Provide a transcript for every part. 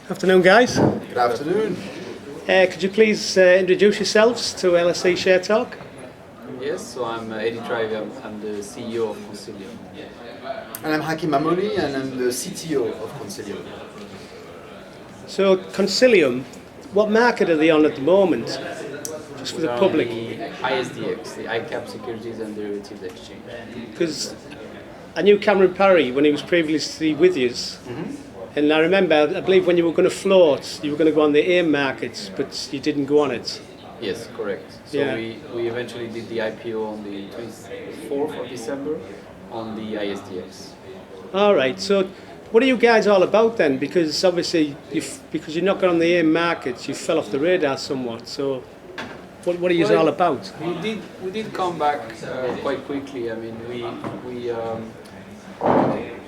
Afternoon, guys. Good afternoon. Could you please introduce yourselves to LSE Share Talk? Yes, so I'm Eddy Travia. I'm the CEO of Coinsilium. And I'm Hakim Mamoni, and I'm the CTO of Coinsilium. So, Coinsilium, what market are they on at the moment? Just for the public. The ISDX, the ICAP Securities and Derivatives Exchange. Because I knew Cameron Parry when he was previously with you. And I remember, I believe when you were going to float, you were going to go on the AIM markets, but you didn't go on it. Yes, correct. So Yeah. we eventually did the IPO on the 24th of December on the ISDX. All right, so what are you guys all about then? Because obviously, because you're not going on the AIM markets, you fell off the radar somewhat. So what are you all about? We did come back quite quickly. I mean,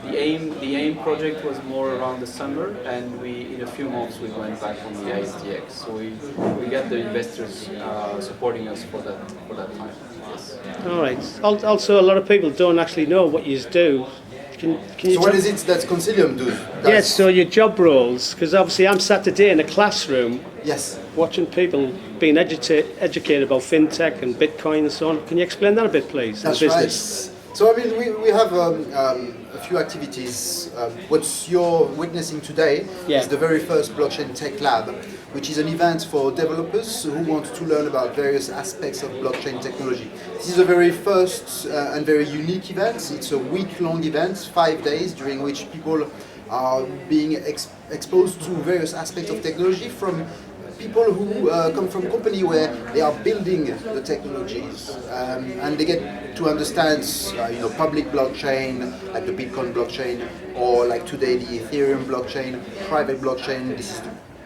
the AIM project was more around the summer, and in a few months we went back on the ISDX. So we got the investors supporting us for that time. Yes. All right. Also, a lot of people don't actually know what you do. Can you So what is it that Coinsilium does? Yes, so your job roles, because obviously I'm sat today in a classroom Yes. watching people being educated about fintech and Bitcoin and so on. Can you explain that a bit, please? That's the right. business. So I mean, we have a few activities. What you're witnessing today is the very first Blockchain Tech Lab, which is an event for developers who want to learn about various aspects of blockchain technology. This is a very first and very unique event. It's a week-long event, 5 days, during which people are being exposed to various aspects of technology from people who come from companies where they are building the technologies, and they get to understand, public blockchain like the Bitcoin blockchain, or like today the Ethereum blockchain, private blockchain.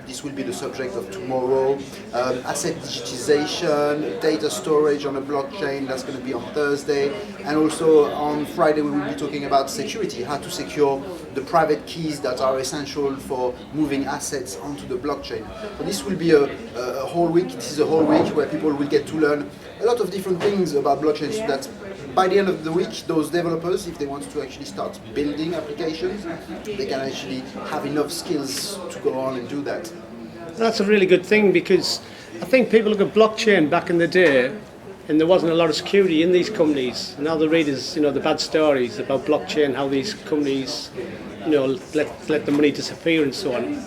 This will be the subject of tomorrow. Asset digitization, data storage on a blockchain, that's going to be on Thursday. And also on Friday we will be talking about security, how to secure the private keys that are essential for moving assets onto the blockchain. So this will be a whole week. This is a whole week where people will get to learn a lot of different things about blockchain, so that by the end of the week, those developers, if they want to actually start building applications, they can actually have enough skills to go on and do that. That's a really good thing, because I think people look at blockchain back in the day and there wasn't a lot of security in these companies. Now they read the bad stories about blockchain, how these companies let the money disappear and so on.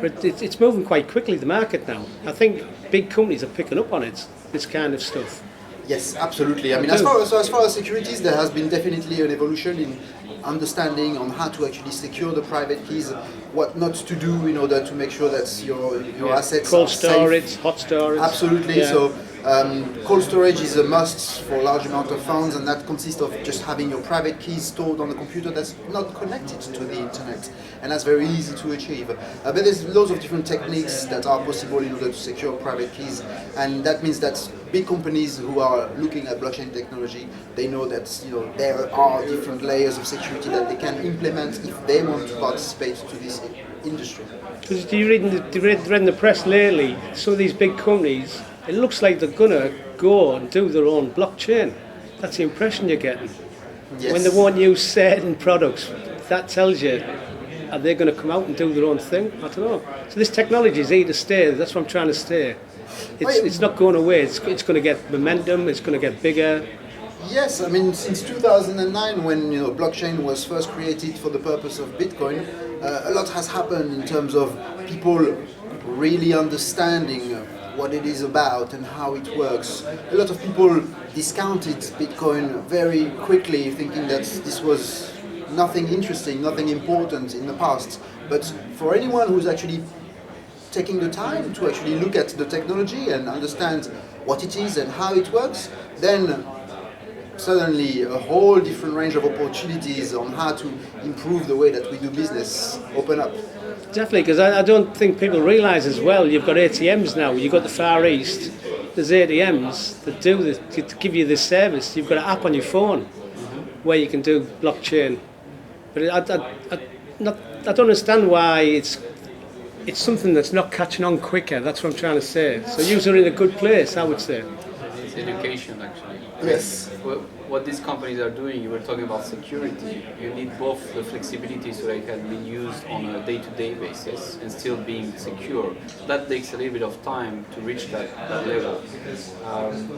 But it's moving quite quickly, the market now. I think big companies are picking up on it, this kind of stuff. Yes, absolutely. I mean, as far as securities, there has been definitely an evolution in understanding on how to actually secure the private keys, what not to do in order to make sure that your assets cold are storage, safe. hot storage. Absolutely. Yeah. So cold storage is a must for a large amount of funds, and that consists of just having your private keys stored on a computer that's not connected to the internet, and that's very easy to achieve. But there's loads of different techniques that are possible in order to secure private keys, and that means that big companies who are looking at blockchain technology, they know that there are different layers of security that they can implement if they want to participate to this industry. Because you read in the press lately, some of these big companies, it looks like they're going to go and do their own blockchain. That's the impression you're getting. Yes. When they won't use certain products, that tells you, are they going to come out and do their own thing? I don't know. So this technology is here to stay. That's what I'm trying to stay. It's not going away. It's going to get momentum. It's going to get bigger. Yes, I mean, since 2009, when blockchain was first created for the purpose of Bitcoin, a lot has happened in terms of people really understanding what it is about and how it works. A lot of people discounted Bitcoin very quickly, thinking that this was nothing interesting, nothing important in the past. But for anyone who's actually taking the time to actually look at the technology and understand what it is and how it works, then suddenly a whole different range of opportunities on how to improve the way that we do business open up. Definitely, because I don't think people realise as well, you've got ATMs now, you've got the Far East, there's ATMs that to give you this service. You've got an app on your phone where you can do blockchain. But I don't understand why it's something that's not catching on quicker. That's what I'm trying to say. So you're in a good place, I would say. education actually. Yes. What these companies are doing, you were talking about security. You need both the flexibility so they can be used on a day-to-day basis and still being secure. That takes a little bit of time to reach that level.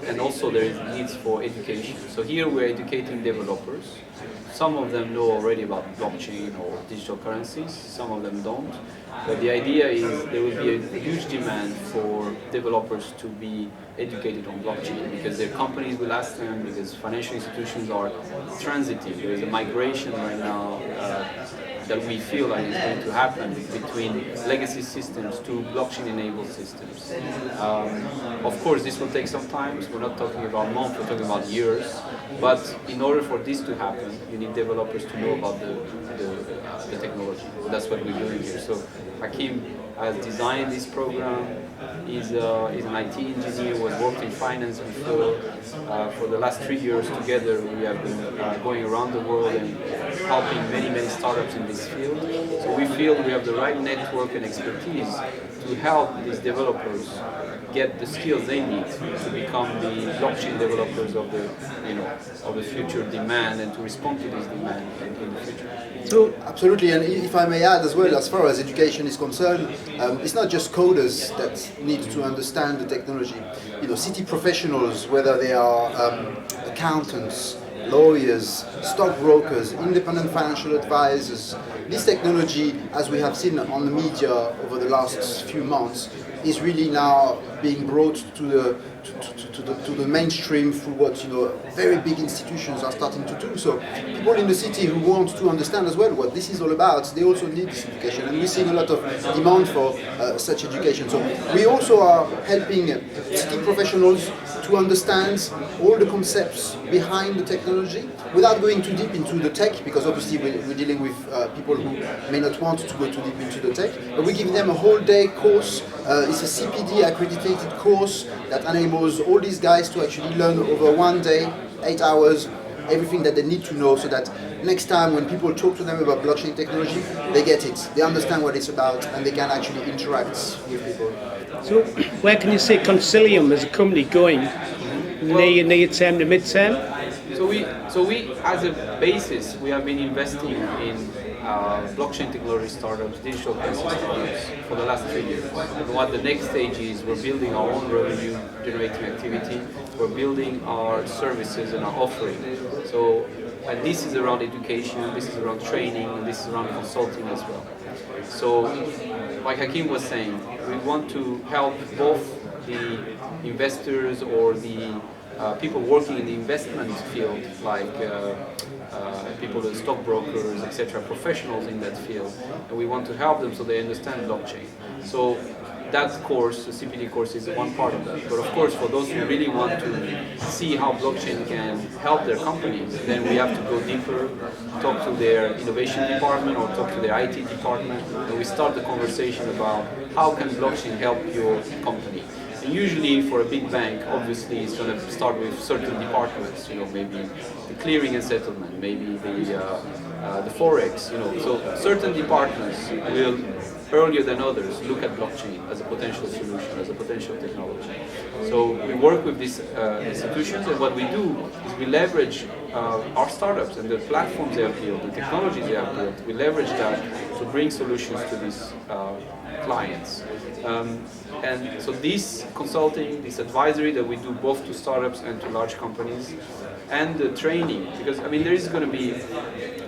And also there is needs for education. So here we're educating developers. Some of them know already about blockchain or digital currencies, some of them don't. But the idea is there will be a huge demand for developers to be educated on blockchain because their companies will ask them, because financial institutions are transitive. There is a migration right now that we feel like is going to happen between legacy systems to blockchain-enabled systems. Of course, this will take some time. So we're not talking about months, we're talking about years. But in order for this to happen, you need developers to know about the technology. That's what we're doing here. So Hakim has designed this program. He's an IT engineer, was worked in finance before. For the last 3 years together, we have been going around the world and helping many startups in this field. So we feel we have the right network and expertise to help these developers get the skills they need to become the blockchain developers of the future demand and to respond to this demand in the future. So, absolutely, and if I may add as well, as far as education is concerned, it's not just coders that need to understand the technology. City professionals, whether they are accountants, lawyers, stockbrokers, independent financial advisors, this technology, as we have seen on the media over the last few months, is really now being brought to the mainstream through what very big institutions are starting to do. So people in the city who want to understand as well what this is all about, they also need this education, and we're seeing a lot of demand for such education. So we also are helping city professionals to understand all the concepts behind the technology without going too deep into the tech, because obviously we're dealing with people who may not want to go too deep into the tech, but we give them a whole day course. It's a CPD accredited course that enables all these guys to actually learn over 1 day, 8 hours, everything that they need to know, so that next time when people talk to them about blockchain technology, they get it, they understand what it's about, and they can actually interact with people. So where can you see Coinsilium as a company going near term to mid-term? So we, as a basis, we have been investing in blockchain technology startups, digital currency startups for the last 3 years. And what the next stage is, we're building our own revenue generating activity, we're building our services and our offering. So, and this is around education, this is around training, and this is around consulting as well. So, like Hakim was saying, we want to help both the investors or the people working in the investment field, like people, the stockbrokers, etc., professionals in that field, and we want to help them so they understand blockchain. So that course, the CPD course, is one part of that. But of course, for those who really want to see how blockchain can help their companies, then we have to go deeper, talk to their innovation department or talk to their IT department, and we start the conversation about how can blockchain help your company. And usually for a big bank, obviously it's going to start with certain departments, maybe the clearing and settlement, maybe the forex, so certain departments will earlier than others look at blockchain as a potential solution, as a potential technology. So we work with these institutions, and what we do is we leverage our startups and the platforms they have built, the technologies they have built, we leverage that to bring solutions to these clients. And so this consulting, this advisory that we do both to startups and to large companies, and the training, because there is going to be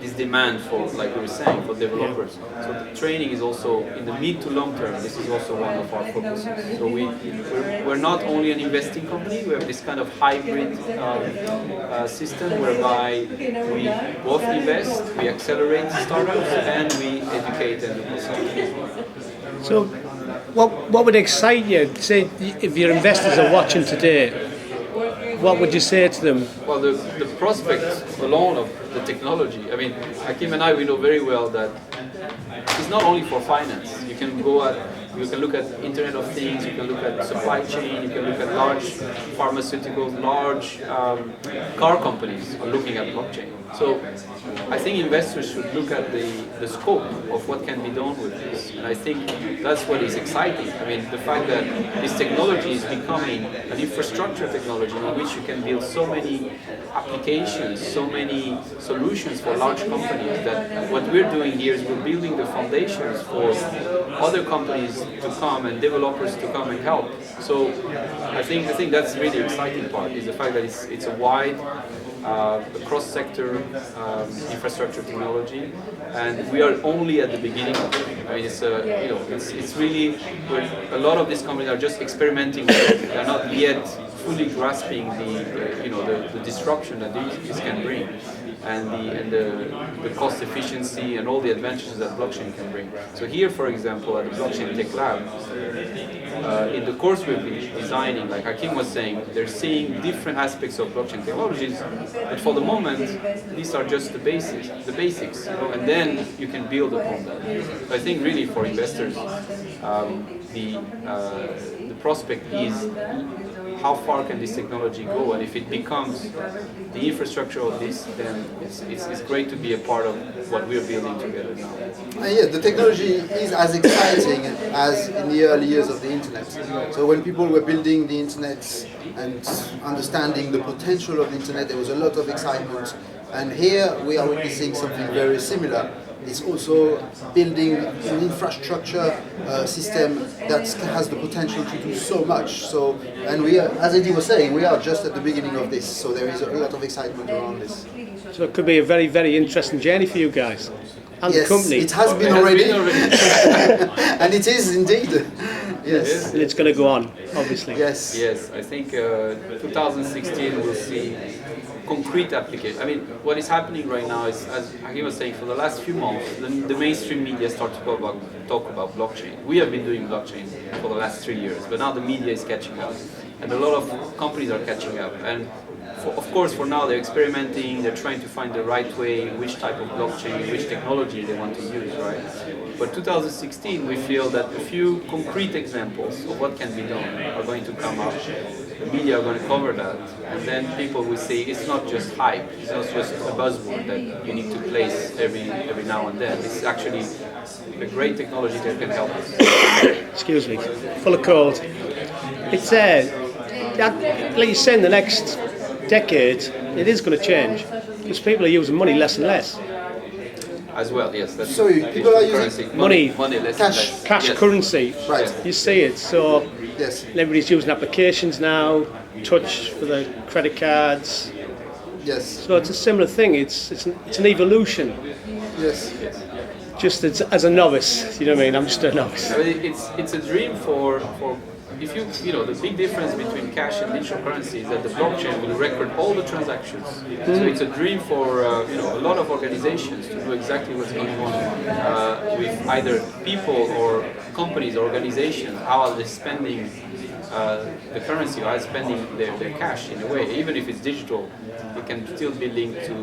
this demand for, like we were saying, for developers. So the training is also, in the mid to long term, this is also one of our focuses. So we're not only an investing company, we have this kind of hybrid system whereby we both invest, we accelerate startups, and we educate and consult. So what would excite you? Say, if your investors are watching today, what would you say to them? Well, the prospects alone of the technology. Hakim and I, we know very well that it's not only for finance. You can look at Internet of Things, you can look at supply chain, you can look at large pharmaceuticals, large car companies are looking at blockchain. So I think investors should look at the scope of what can be done with this. And I think that's what is exciting. I mean, the fact that this technology is becoming an infrastructure technology in which you can build so many applications, so many solutions for large companies, that what we're doing here is we're building the foundations for other companies to come and developers to come and help. So I think that's really exciting part, is the fact that it's a wide cross-sector infrastructure technology, and we are only at the beginning of it. I mean, it's really where a lot of these companies are just experimenting with it. They're not yet fully grasping the disruption that this can bring, and the cost efficiency and all the advantages that blockchain can bring. So here, for example, at the Blockchain Tech Lab, in the course we've been designing, like Hakim was saying, they're seeing different aspects of blockchain technologies, but for the moment, these are just the basics, and then you can build upon that. So I think really for investors, the prospect is how far can this technology go, and if it becomes the infrastructure of this, then it's great to be a part of what we're building together now. Yeah, the technology is as exciting as in the early years of the internet. So when people were building the internet and understanding the potential of the internet, there was a lot of excitement. And here we are witnessing something very similar. It's also building an infrastructure system that has the potential to do so much. So, and we are, as Eddy was saying, we are just at the beginning of this. So there is a lot of excitement around this. So it could be a very, very interesting journey for you guys and Yes, the company. it has been already, and it is indeed. Yes. And it's going to go on, obviously. Yes. Yes, I think 2016 we'll see concrete application. I mean, what is happening right now is, as Hakim was saying, for the last few months, the mainstream media start to talk about blockchain. We have been doing blockchain for the last 3 years, but now the media is catching up, and a lot of companies are catching up. And of course, for now, they're experimenting, they're trying to find the right way, which type of blockchain, which technology they want to use, right? But 2016, we feel that a few concrete examples of what can be done are going to come up. The media are going to cover that, and then people will say it's not just hype, it's not just a buzzword that you need to place every now and then. It's actually a great technology that can help us. Excuse me, full of cold. It's like you said, in the next decade, it is going to change because people are using money less and less. As well, yes. That's Sorry, people are using money less cash. and less. Cash Yes. currency. Right. You see it. So Yes. everybody's using applications now, touch for the credit cards. Yes. So it's a similar thing. It's an evolution. Yes. Just as a novice, you know what I mean? I'm just a novice. I mean, it's a dream for if the big difference between cash and digital currency is that the blockchain will record all the transactions. So it's a dream for a lot of organizations to know exactly what's going on with either people or companies or organizations. How are they spending the currency, or are they spending their cash in a way? Even if it's digital, it can still be linked to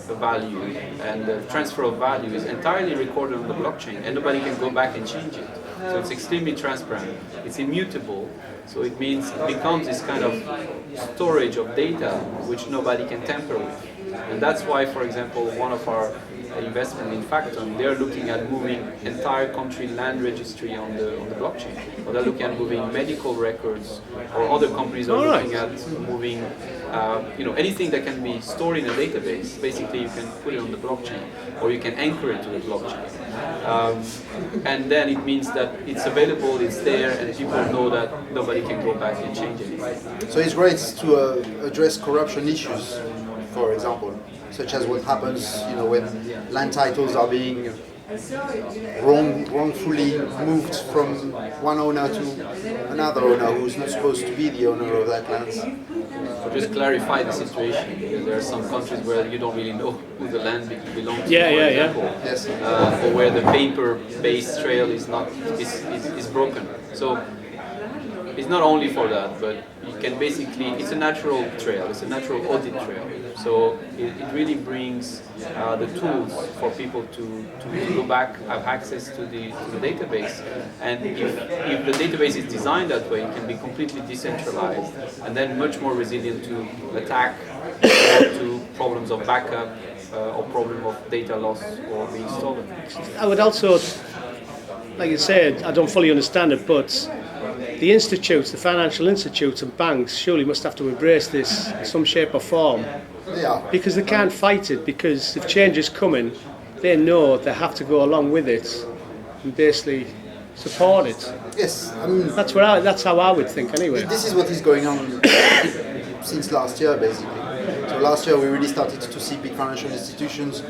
the value, and the transfer of value is entirely recorded on the blockchain, and nobody can go back and change it. So it's extremely transparent, it's immutable, so it means it becomes this kind of storage of data which nobody can tamper with. And that's why, for example, one of our investment in Facton, they're looking at moving entire country land registry on the blockchain. Or they're looking at moving medical records, or other companies are looking at moving anything that can be stored in a database. Basically, you can put it on the blockchain, or you can anchor it to the blockchain. And then it means that it's available, it's there, and people know that nobody can go back and change anything. So it's great to address corruption issues, for example, such as what happens, when land titles are being wrongfully moved from one owner to another owner who's not supposed to be the owner of that land. So just clarify the situation, because there are some countries where you don't really know who the land belongs to, Yeah, for yeah, yeah. example, Yes. or where the paper-based trail is broken. So it's not only for that, but you can basically, it's a natural trail, it's a natural audit trail. So it really brings the tools for people to go back, have access to the database. And if the database is designed that way, it can be completely decentralized and then much more resilient to attack, or to problems of backup, or problem of data loss or being stolen. I would also, like you said, I don't fully understand it, but the institutes, the financial institutes and banks surely must have to embrace this in some shape or form. Yeah. Because they can't fight it, because if change is coming, they know they have to go along with it and basically support it. Yes, I mean, That's how I would think anyway. this is what is going on since last year, basically. So last year we really started to see big financial institutions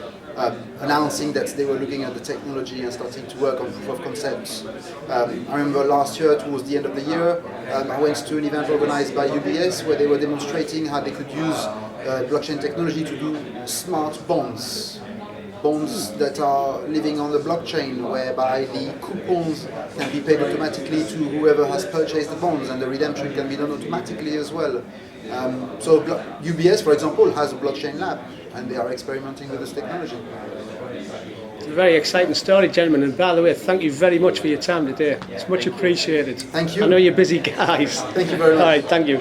announcing that they were looking at the technology and starting to work on proof of concepts. I remember last year, towards the end of the year, I went to an event organized by UBS where they were demonstrating how they could use blockchain technology to do smart bonds. Bonds that are living on the blockchain, whereby the coupons can be paid automatically to whoever has purchased the bonds, and the redemption can be done automatically as well. So UBS, for example, has a blockchain lab, and they are experimenting with this technology. It's a very exciting story, gentlemen. And by the way, thank you very much for your time today. It's much appreciated. Thank you. I know you're busy guys. Thank you very much. All right, thank you.